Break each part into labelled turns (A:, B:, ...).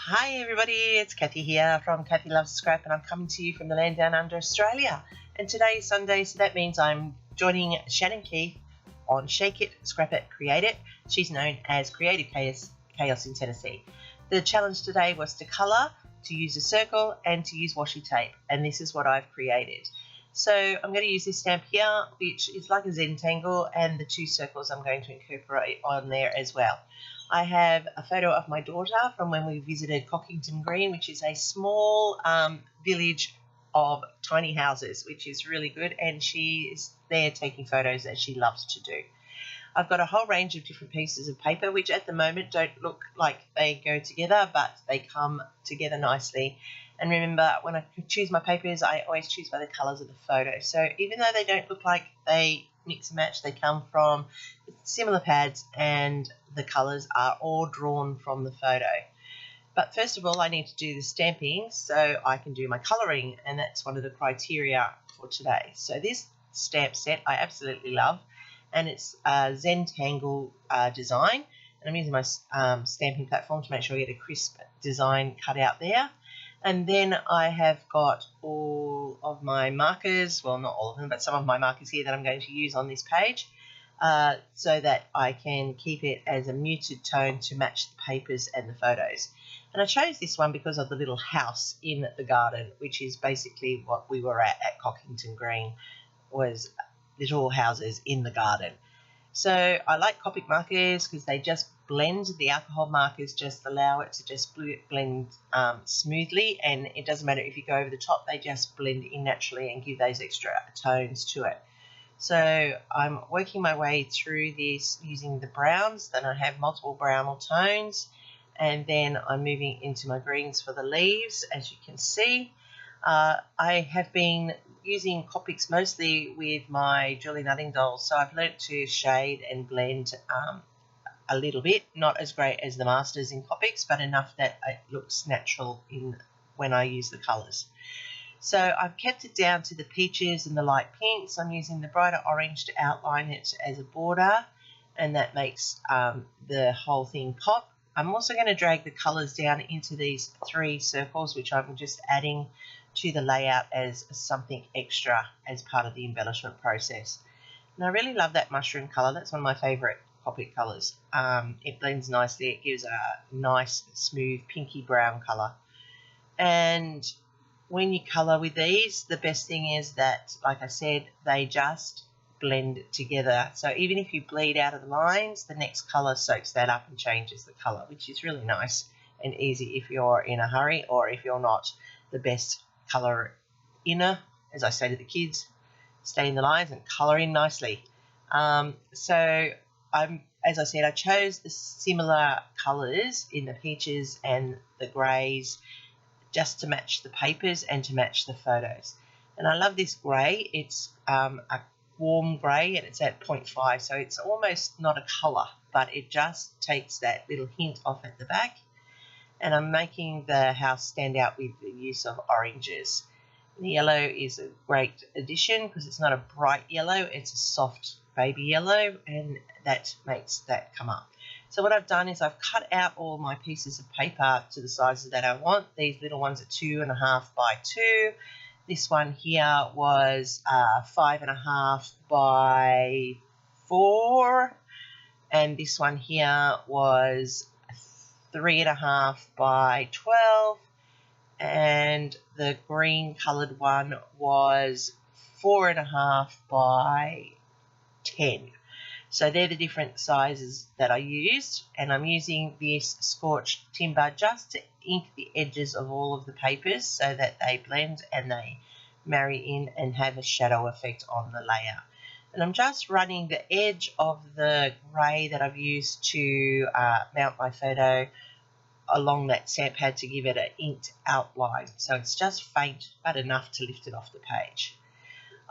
A: Hi everybody, it's Kathy here from Kathy Loves Scrap, and I'm coming to you from the land down under Australia. And today is Sunday, so that means I'm joining Shannon Keith on Shake It, Scrap It, Create It. She's known as Creative Chaos in Tennessee. The challenge today was to colour, to use a circle, and to use washi tape, and this is what I've created. So I'm going to use this stamp here, which is like a Zentangle, and the two circles I'm going to incorporate on there as well. I have a photo of my daughter from when we visited Cockington Green, which is a small village of tiny houses, which is really good, and she is there taking photos as she loves to do. I've got a whole range of different pieces of paper, which at the moment don't look like they go together, but they come together nicely. And remember, when I choose my papers, I always choose by the colours of the photo. So even though they don't look like they mix and match, they come from similar pads and the colours are all drawn from the photo. But first of all, I need to do the stamping so I can do my colouring, and that's one of the criteria for today. So this stamp set I absolutely love, and it's a Zentangle design, and I'm using my stamping platform to make sure I get a crisp design cut out there. And then I have got all of my markers, well, not all of them, but some of my markers here that I'm going to use on this page so that I can keep it as a muted tone to match the papers and the photos. And I chose this one because of the little house in the garden, which is basically what we were at Cockington Green, was little houses in the garden. So I like Copic markers because they just blend. The alcohol markers just allow it to just blend smoothly, and it doesn't matter if you go over the top, they just blend in naturally and give those extra tones to it. So I'm working my way through this using the browns. Then I have multiple brown tones, and then I'm moving into my greens for the leaves, as you can see. I have been using Copics mostly with my Julie Nutting dolls, so I've learnt to shade and blend a little bit, not as great as the masters in Copics, but enough that it looks natural when I use the colours. So I've kept it down to the peaches and the light pinks. I'm using the brighter orange to outline it as a border, and that makes the whole thing pop. I'm also going to drag the colours down into these three circles, which I'm just adding to the layout as something extra as part of the embellishment process. And I really love that mushroom colour. That's one of my favourite Copic colours. It blends nicely. It gives a nice, smooth, pinky brown colour. And when you colour with these, the best thing is that, like I said, they just blend together. So even if you bleed out of the lines, the next colour soaks that up and changes the colour, which is really nice and easy if you're in a hurry, or if you're not the best colour inner, as I say to the kids, stay in the lines and colour in nicely. So as I said, I chose the similar colours in the peaches and the greys just to match the papers and to match the photos. And I love this grey. It's a warm grey, and it's at 0.5, so it's almost not a colour, but it just takes that little hint off at the back. And I'm making the house stand out with the use of oranges. The yellow is a great addition because it's not a bright yellow, it's a soft baby yellow, and that makes that come up. So what I've done is I've cut out all my pieces of paper to the sizes that I want. These little ones are 2.5 by 2. This one here was 5.5 by 4, and this one here was 3.5 by 12, and the green coloured one was 4.5 by 10. So they're the different sizes that I used, and I'm using this scorched timber just to ink the edges of all of the papers so that they blend and they marry in and have a shadow effect on the layout. And I'm just running the edge of the grey that I've used to mount my photo along that stamp pad to give it an inked outline. So it's just faint but enough to lift it off the page.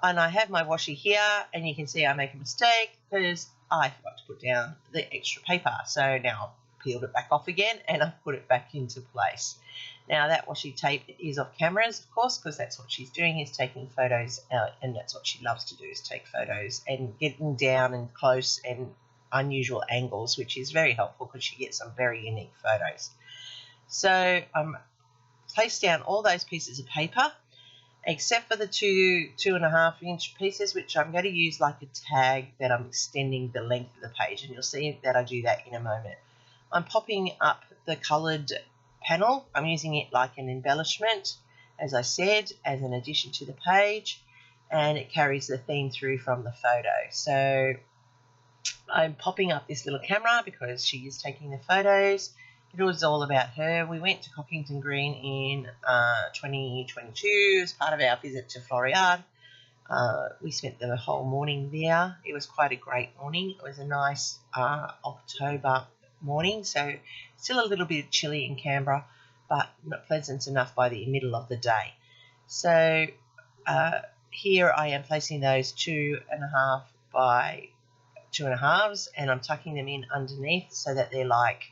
A: And I have my washi here, and you can see I make a mistake because I forgot to put down the extra paper. So now I've peeled it back off again and I've put it back into place. Now that washi tape is off cameras, of course, because that's what she's doing, is taking photos, and that's what she loves to do, is take photos and getting down and close and unusual angles, which is very helpful because she gets some very unique photos. So I'm placed down all those pieces of paper, except for the 2.5-inch pieces, which I'm going to use like a tag that I'm extending the length of the page, and you'll see that I do that in a moment. I'm popping up the coloured panel. I'm using it like an embellishment, as I said, as an addition to the page, and it carries the theme through from the photo. So I'm popping up this little camera because she is taking the photos. It was all about her. We went to Cockington Green in 2022 as part of our visit to Floriade. We spent the whole morning there. It was quite a great morning. It was a nice October morning, so still a little bit chilly in Canberra, but not pleasant enough by the middle of the day. So here I am placing those 2.5 by 2.5s, and I'm tucking them in underneath so that they're like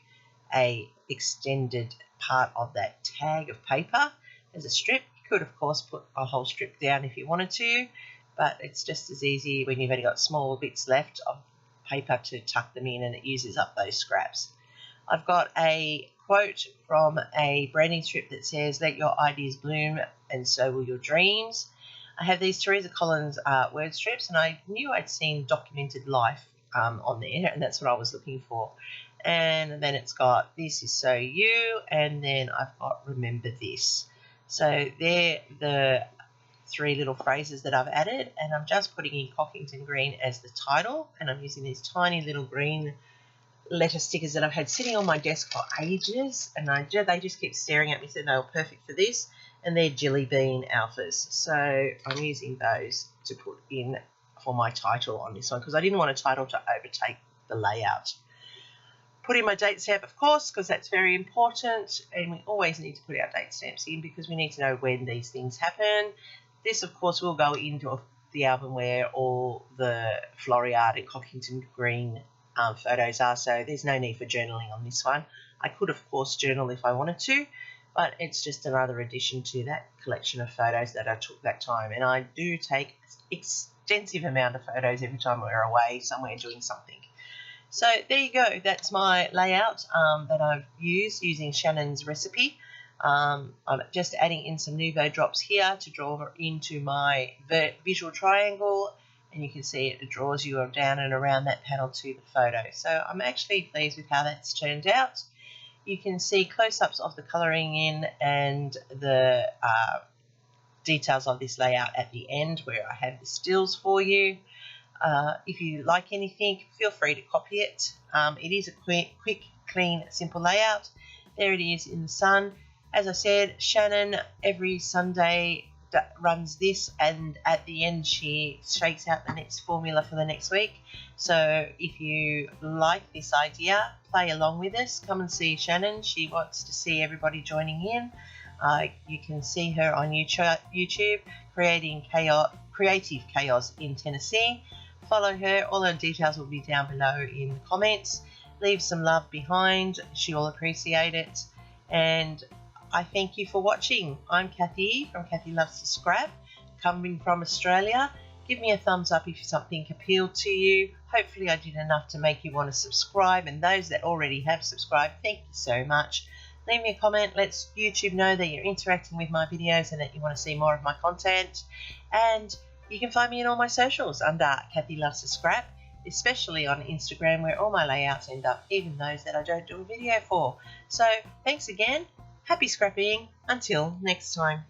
A: a extended part of that tag of paper as a strip. You could of course put a whole strip down if you wanted to, but it's just as easy when you've only got small bits left of paper to tuck them in, and it uses up those scraps. I've got a quote from a branding strip that says, "Let your ideas bloom and so will your dreams." I have these Teresa Collins word strips, and I knew I'd seen documented life on there, and that's what I was looking for. And then it's got "This is so you," and then I've got "Remember this." So they're the 3 little phrases that I've added, and I'm just putting in Cockington Green as the title, and I'm using these tiny little green letter stickers that I've had sitting on my desk for ages, and they just keep staring at me, so they were perfect for this, and they're Jelly Bean Alphas. So I'm using those to put in for my title on this one, because I didn't want a title to overtake the layout. Put in my date stamp, of course, because that's very important, and we always need to put our date stamps in because we need to know when these things happen. This, of course, will go into the album where all the Floriade and Cockington Green photos are, so there's no need for journaling on this one. I could, of course, journal if I wanted to, but it's just another addition to that collection of photos that I took that time. And I do take extensive amount of photos every time we're away somewhere doing something. So there you go. That's my layout that I've used using Shannon's recipe. I'm just adding in some Nuvo drops here to draw into my visual triangle, and you can see it draws you down and around that panel to the photo. So I'm actually pleased with how that's turned out. You can see close-ups of the colouring in and the details of this layout at the end where I have the stills for you. If you like anything, feel free to copy it. It is a quick, clean, simple layout. There it is in the sun. As I said, Shannon every Sunday runs this, and at the end she shakes out the next formula for the next week. So if you like this idea, play along with us. Come and see Shannon. She wants to see everybody joining in. You can see her on YouTube creating creative chaos in Tennessee. Follow her. All her details will be down below in the comments. Leave some love behind. She will appreciate it. And I thank you for watching. I'm Kathy from Kathy Loves to Scrap, coming from Australia. Give me a thumbs up if something appealed to you. Hopefully I did enough to make you want to subscribe, and those that already have subscribed, thank you so much. Leave me a comment. Let YouTube know that you're interacting with my videos and that you want to see more of my content. And you can find me in all my socials under Kathy Loves to Scrap, especially on Instagram where all my layouts end up, even those that I don't do a video for. So thanks again. Happy scrapping. Until next time.